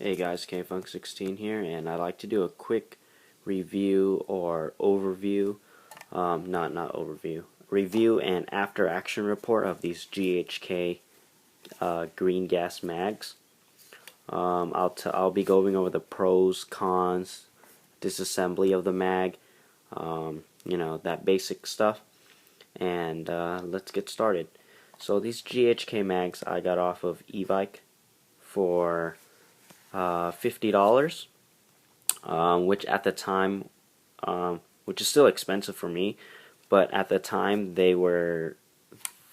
Hey guys, KFunk16 here, and I'd like to do a quick review or overview, not overview, review and after action report of these GHK green gas mags. I'll be going over the pros, cons, disassembly of the mag, that basic stuff, and let's get started. So these GHK mags I got off of eBike for $50, which at the time, which is still expensive for me, but at the time they were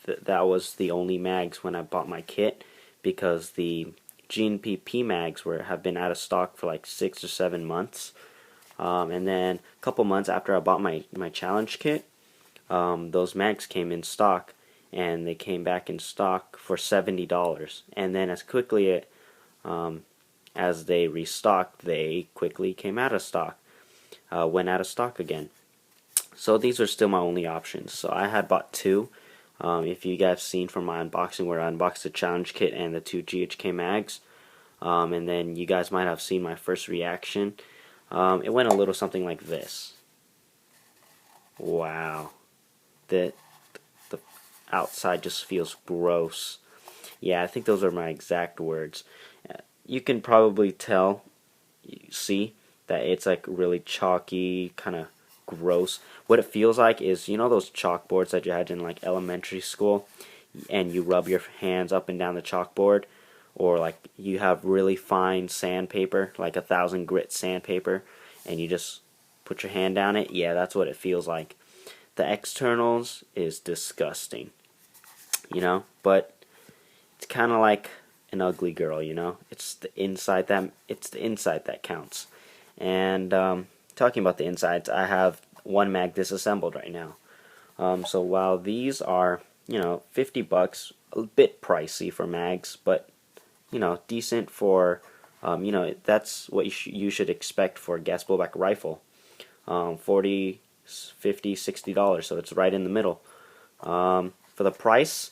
that was the only mags when I bought my kit, because the GBB pmags have been out of stock for like 6 or 7 months, and then a couple months after I bought my challenge kit, those mags came in stock, and they came back in stock for $70, and then as quickly as they restocked, they quickly came out of stock, went out of stock again. So these are still my only options. So I had bought two. If you guys seen from my unboxing, where I unboxed the challenge kit and the two GHK mags, and then you guys might have seen my first reaction. It went a little something like this. Wow, the outside just feels gross. Yeah, I think those are my exact words. You can probably see that it's like really chalky, kind of gross. What it feels like is, you know those chalkboards that you had in like elementary school, and you rub your hands up and down the chalkboard, or like you have really fine sandpaper, like 1,000 grit sandpaper, and you just put your hand down it? Yeah, that's what it feels like. The externals is disgusting, but it's kind of like an ugly girl, it's the inside that counts. And talking about the insides, I have one mag disassembled right now. So while these are $50, a bit pricey for mags, but decent for that's what you should expect for a gas blowback rifle. $40, $50, $60, so it's right in the middle. For the price,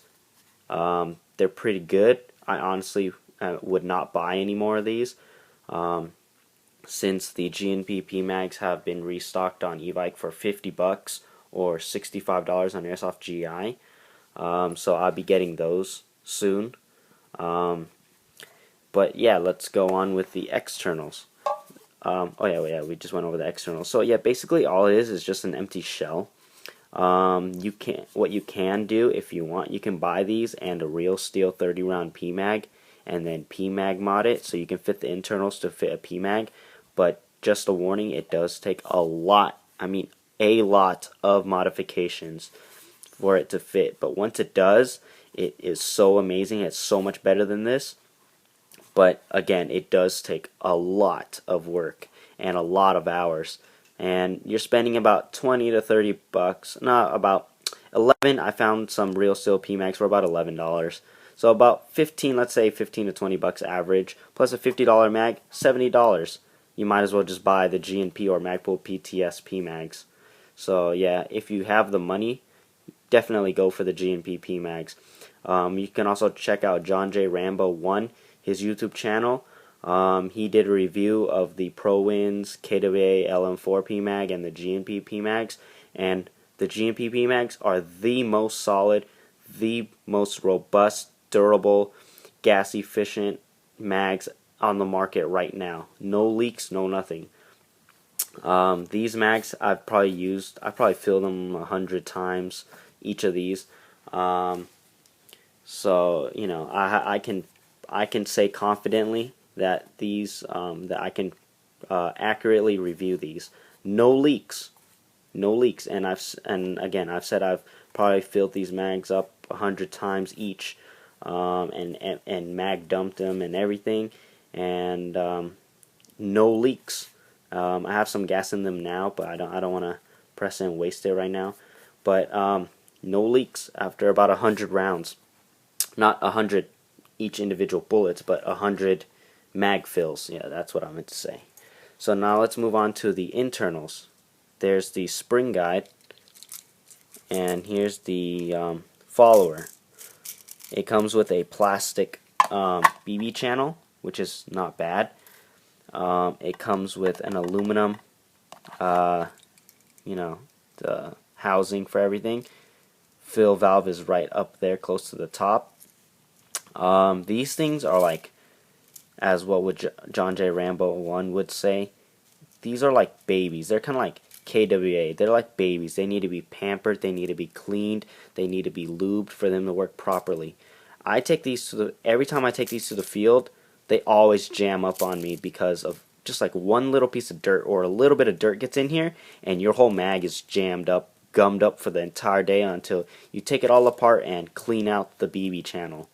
they're pretty good. I honestly would not buy any more of these, since the GBB pmags have been restocked on eBike for $50 or $65 on Airsoft GI. So I'll be getting those soon. But yeah, let's go on with the externals. Oh yeah, we just went over the externals. So yeah, basically all it is just an empty shell. What you can do, if you want, you can buy these and a real steel 30 round PMag, and then PMag mod it so you can fit the internals to fit a PMag. But just a warning, it does take a lot of modifications for it to fit. But once it does, it is so amazing. It's so much better than this. But again, it does take a lot of work and a lot of hours. And you're spending about 20 to 30 bucks. No, about 11. I found some real steel PMags for about $11. So about 15, let's say 15 to 20 bucks average, plus a $50 mag, $70. You might as well just buy the GBB or Magpul PTS PMags. So yeah, if you have the money, definitely go for the GBB PMags. You can also check out John J. Rambo 1, his YouTube channel. He did a review of the ProWinds KWA LM4 PMag and the GBB PMags, and the GBB PMags are the most solid, the most robust, durable, gas efficient mags on the market right now. No leaks, no nothing. These mags I've probably filled them 100 times, each of these. So I can say confidently that these that I can accurately review these. No leaks, and again I've said I've probably filled these mags up 100 times each, and mag dumped them and everything, and no leaks. I have some gas in them now, but I don't want to press and waste it right now. But no leaks after about 100 rounds. Not 100 each individual bullets, but 100 mag fills. Yeah, that's what I meant to say. So now let's move on to the internals. There's the spring guide, and here's the follower. It comes with a plastic BB channel, which is not bad. It comes with an aluminum, you know, the housing for everything. Fill valve is right up there close to the top. These things are like, as what would John J. Rambo 1 would say, these are like babies. They're kind of like KWA. They're like babies. They need to be pampered. They need to be cleaned. They need to be lubed for them to work properly. I take these to the, every time I take these to the field, they always jam up on me because of just like one little piece of dirt or a little bit of dirt gets in here and your whole mag is jammed up, gummed up for the entire day until you take it all apart and clean out the BB channel.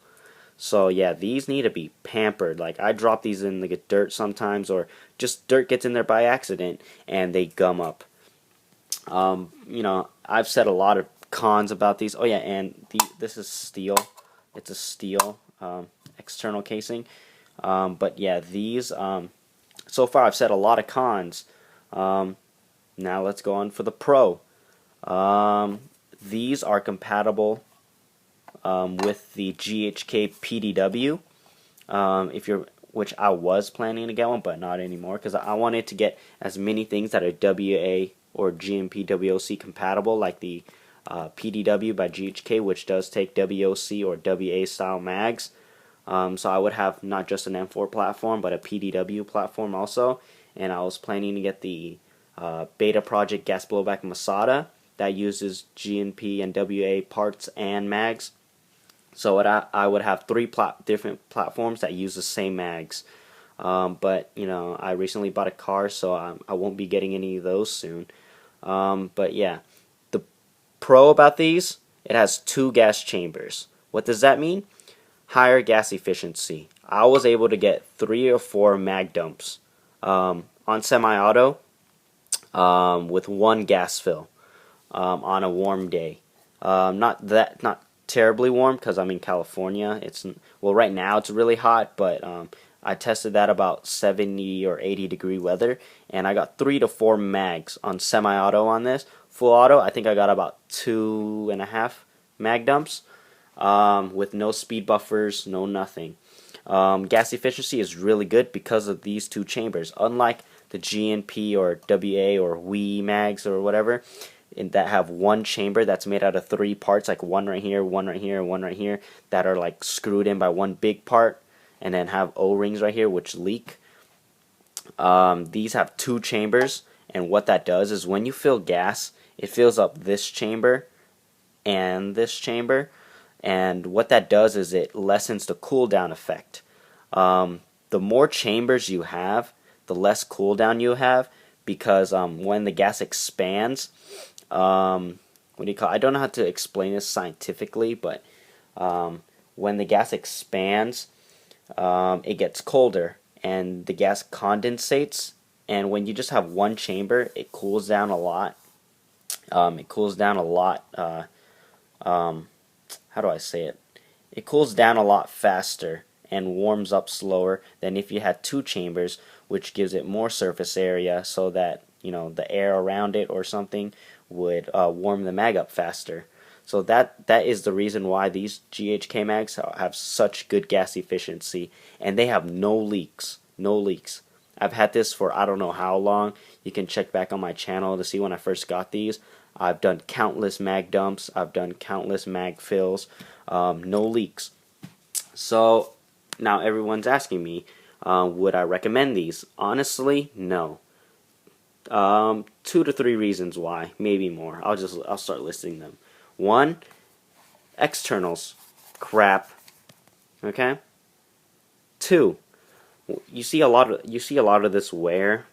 So yeah, these need to be pampered. Like I drop these in the dirt sometimes, or just dirt gets in there by accident and they gum up. I've said a lot of cons about these. Oh yeah, and this is steel. It's a steel external casing. But yeah, these so far I've said a lot of cons. Now let's go on for the pro. These are compatible with the GHK PDW. Which I was planning to get one, but not anymore because I wanted to get as many things that are WA or GMP WOC compatible, like the PDW by GHK, which does take WOC or WA style mags. So I would have not just an M4 platform, but a PDW platform also. And I was planning to get the Beta Project gas blowback Masada that uses GNP and WA parts and mags. So I would have three different platforms that use the same mags. But I recently bought a car, so I won't be getting any of those soon. But yeah, the pro about these, it has 2 gas chambers. What does that mean? Higher gas efficiency. I was able to get 3 or 4 mag dumps on semi-auto with 1 gas fill on a warm day. Not terribly warm because I'm in California. Well, right now it's really hot, but I tested that about 70 or 80 degree weather, and I got 3 to 4 mags on semi-auto on this. Full auto, I think I got about 2.5 mag dumps with no speed buffers, no nothing. Gas efficiency is really good because of these 2 chambers. Unlike the GNP or WA or WE mags or whatever, that have 1 chamber that's made out of 3 parts, like 1 right here, 1 right here, and 1 right here, that are like screwed in by 1 big part, and then have O-rings right here which leak. These have 2 chambers, and what that does is when you fill gas, it fills up this chamber and this chamber, and what that does is it lessens the cool down effect. The more chambers you have, the less cool down you have, because when the gas expands, what do you call it? I don't know how to explain this scientifically, but when the gas expands, it gets colder and the gas condensates, and when you just have 1 chamber, it cools down a lot. It cools down a lot, how do I say it? It cools down a lot faster and warms up slower than if you had 2 chambers, which gives it more surface area so that the air around it or something would warm the mag up faster. So that is the reason why these GHK mags have such good gas efficiency, and they have no leaks. No leaks. I've had this for I don't know how long. You can check back on my channel to see when I first got these. I've done countless mag dumps. I've done countless mag fills. No leaks. So now everyone's asking me, would I recommend these? Honestly, no. 2 to 3 reasons why, maybe more. I'll start listing them. 1, externals, crap. Okay. 2, you see a lot of this wear.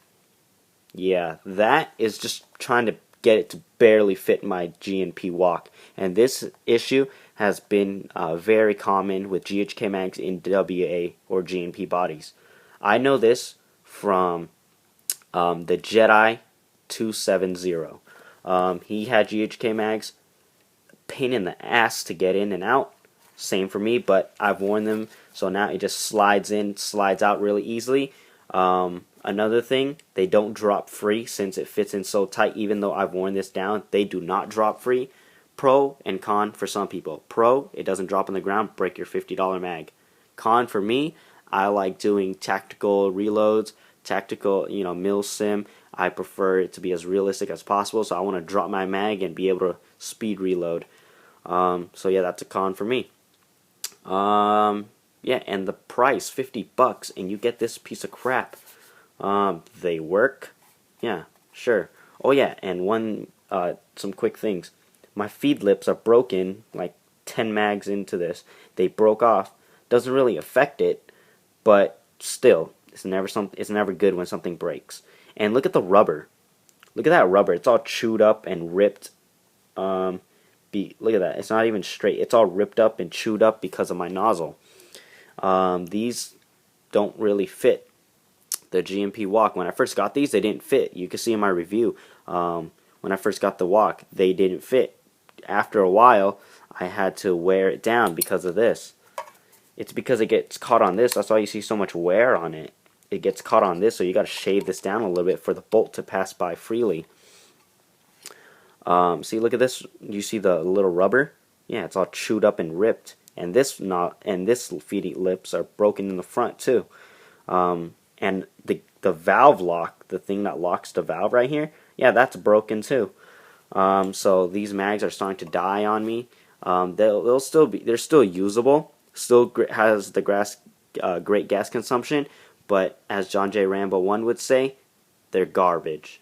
Yeah, that is just trying to get it to barely fit my GNP walk, and this issue has been very common with GHK mags in WA or GNP bodies. I know this from the Jedi 270. He had GHK mags, pain in the ass to get in and out. Same for me, but I've worn them, so now it just slides in, slides out really easily. Another thing, they don't drop free since it fits in so tight. Even though I've worn this down, they do not drop free. Pro and con for some people. Pro, it doesn't drop on the ground, break your $50 mag. Con for me, I like doing tactical reloads, tactical, mil sim. I prefer it to be as realistic as possible, so I want to drop my mag and be able to speed reload. So yeah, that's a con for me. Yeah, and the price, $50, and you get this piece of crap. They work. Yeah, sure. Oh yeah, and some quick things. My feed lips are broken, like 10 mags into this. They broke off. Doesn't really affect it, but still, it's never good when something breaks. And look at the rubber. Look at that rubber. It's all chewed up and ripped. Look at that. It's not even straight. It's all ripped up and chewed up because of my nozzle. These don't really fit the GMP Walk. When I first got these, they didn't fit. You can see in my review, when I first got the Walk, they didn't fit. After a while, I had to wear it down because of this. It's because it gets caught on this. That's why you see so much wear on it. It gets caught on this, so you got to shave this down a little bit for the bolt to pass by freely. See, look at this. You see the little rubber? Yeah, it's all chewed up and ripped. And this feed lips are broken in the front too. And the valve lock, the thing that locks the valve right here, yeah, that's broken too. So these mags are starting to die on me. They're still usable. Still has the great gas consumption, but as John J. Rambo 1 would say, they're garbage.